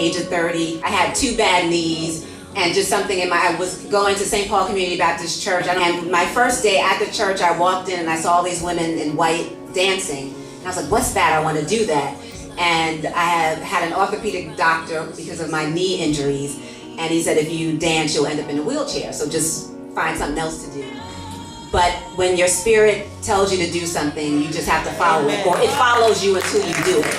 age of 30. I had 2 bad knees and just something I was going to St. Paul Community Baptist Church, and my first day at the church, I walked in and I saw all these women in white dancing. And I was like, what's that? I want to do that. And I have had an orthopedic doctor because of my knee injuries, and he said, if you dance, you'll end up in a wheelchair, so just find something else to do. But when your spirit tells you to do something, you just have to follow it, or it follows you until you do it.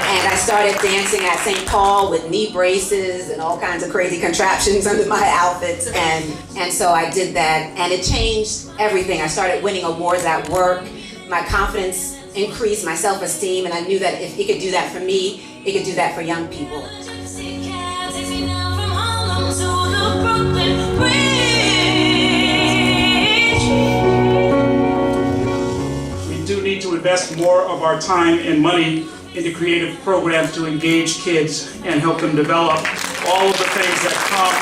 And I started dancing at St. Paul with knee braces and all kinds of crazy contraptions under my outfits, and so I did that, and it changed everything. I started winning awards at work. My confidence increased, my self-esteem, and I knew that if it could do that for me, it could do that for young people. We do need to invest more of our time and money into creative programs to engage kids and help them develop all of the things that come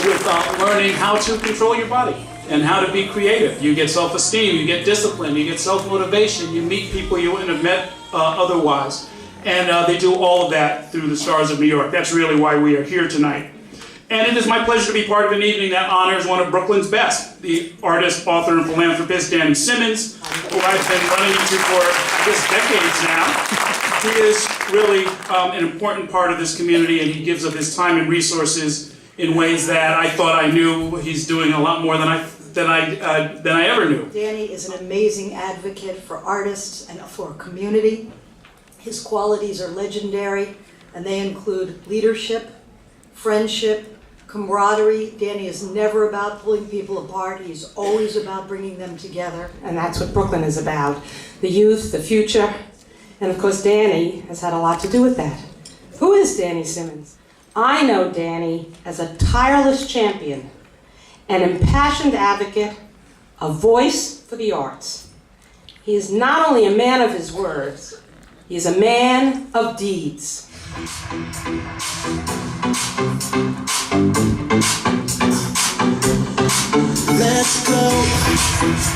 with learning how to control your body and how to be creative. You get self-esteem, you get discipline, you get self-motivation, you meet people you wouldn't have met otherwise. And they do all of that through the Stars of New York. That's really why we are here tonight. And it is my pleasure to be part of an evening that honors one of Brooklyn's best, the artist, author, and philanthropist, Danny Simmons, who I've been running into for, I guess, decades now. He is really an important part of this community, and he gives of his time and resources in ways that I thought I knew. He's doing a lot more than I ever knew. Danny is an amazing advocate for artists and for a community. His qualities are legendary, and they include leadership, friendship, camaraderie. Danny is never about pulling people apart. He's always about bringing them together. And that's what Brooklyn is about. The youth, the future, and of course Danny has had a lot to do with that. Who is Danny Simmons? I know Danny as a tireless champion, an impassioned advocate, a voice for the arts. He is not only a man of his words, he is a man of deeds. Let's go.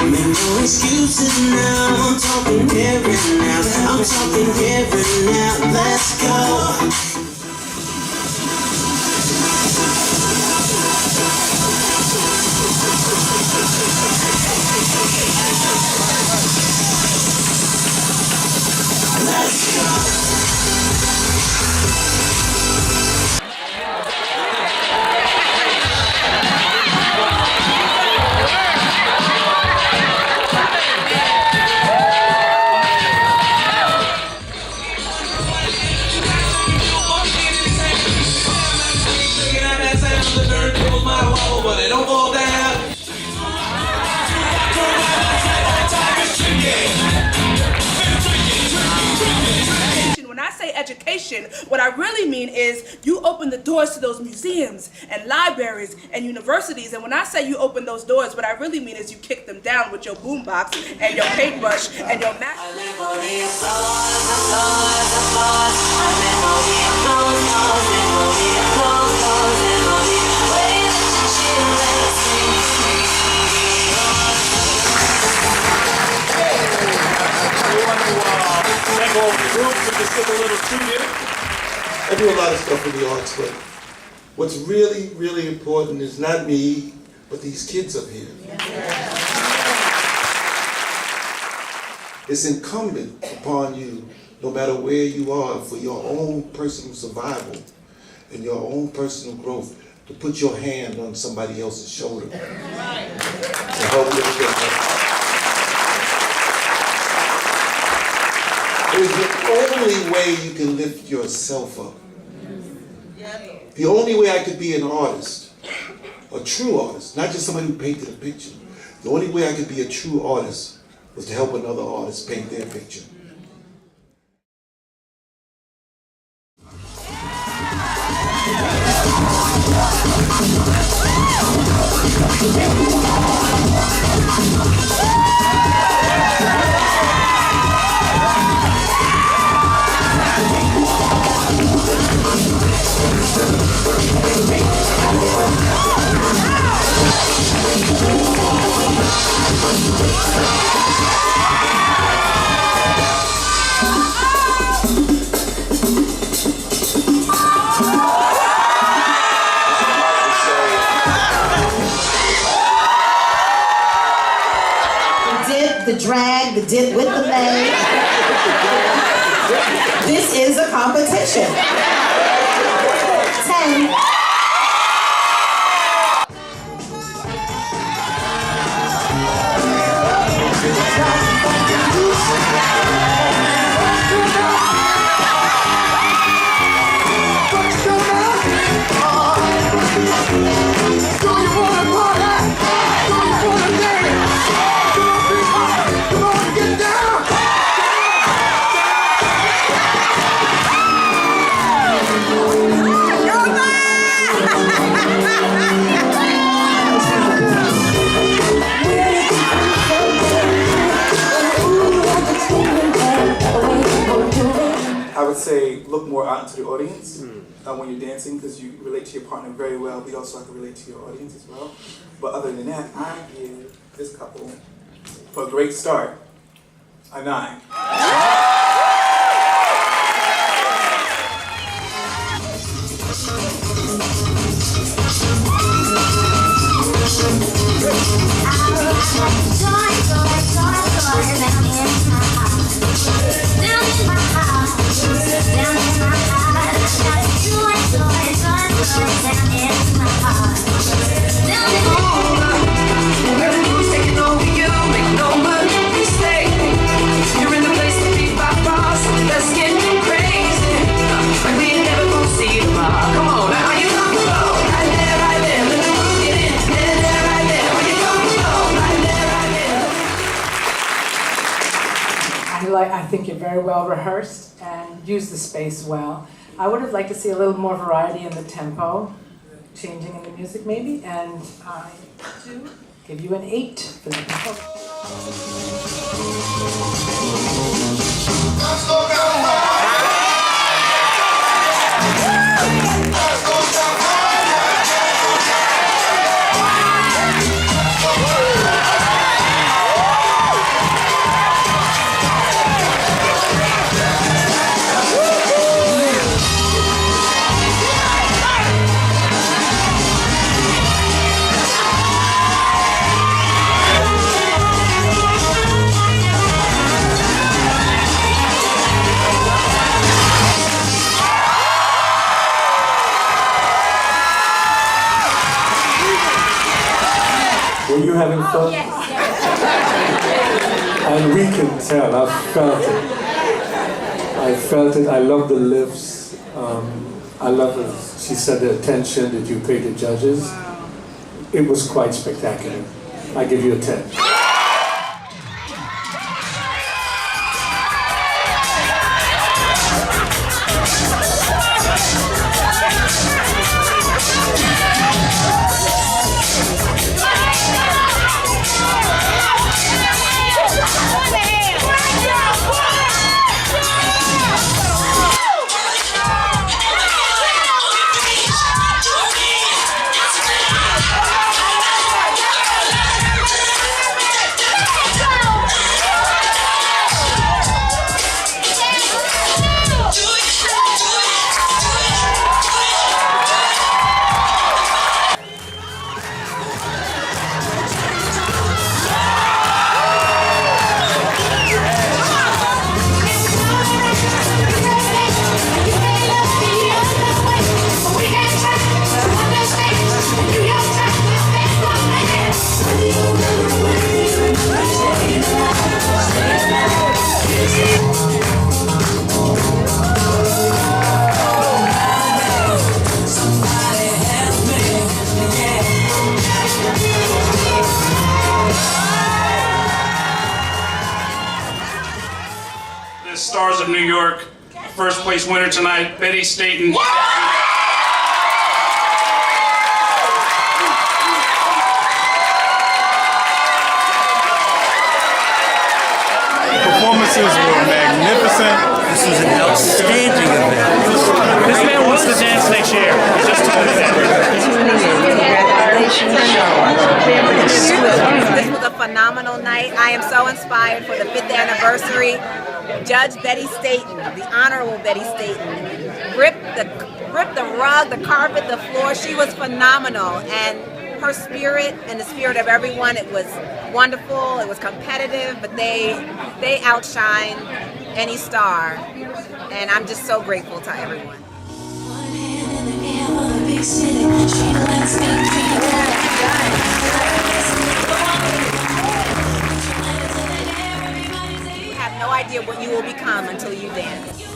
Make no excuses now. I'm talking different now. I'm talking different now. Let's go. Let's go. When I say education, what I really mean is you open the doors to those museums and libraries and universities. And when I say you open those doors, what I really mean is you kick them down with your boombox and your paintbrush and your mat. I do a lot of stuff in the arts, but what's really, really important is not me, but these kids up here. It's incumbent upon you, no matter where you are, for your own personal survival and your own personal growth, to put your hand on somebody else's shoulder to help lift them up. It's the only way you can lift yourself up. The only way I could be an artist, a true artist, not just somebody who painted a picture. The only way I could be a true artist was to help another artist paint their picture. the dip with the leg. This is a competition. 10. I would say look more out into the audience when you're dancing, because you relate to your partner very well, but you also have to relate to your audience as well. But other than that, I give this couple, for a great start, a 9. I think you're very well rehearsed and use the space well. I would have liked to see a little more variety in the tempo, changing in the music maybe, and I do give you an 8 for the tempo. Were you having fun? Yes. And we can tell, I felt it. I felt it, I love the lifts. I love it. She said the attention that you paid the judges. It was quite spectacular. I give you a 10. Stars of New York, first place winner tonight, Betty Staten. Performances were magnificent. This was an outstanding event. This man wants to dance next year. He just told me that. This was a phenomenal night. I am so inspired for the 5th anniversary. Judge Betty Staten, the Honorable Betty Staten, ripped the rug, the carpet, the floor. She was phenomenal. And her spirit and the spirit of everyone, it was wonderful, it was competitive, but they outshined any star, and I'm just so grateful to everyone. You have no idea what you will become until you dance.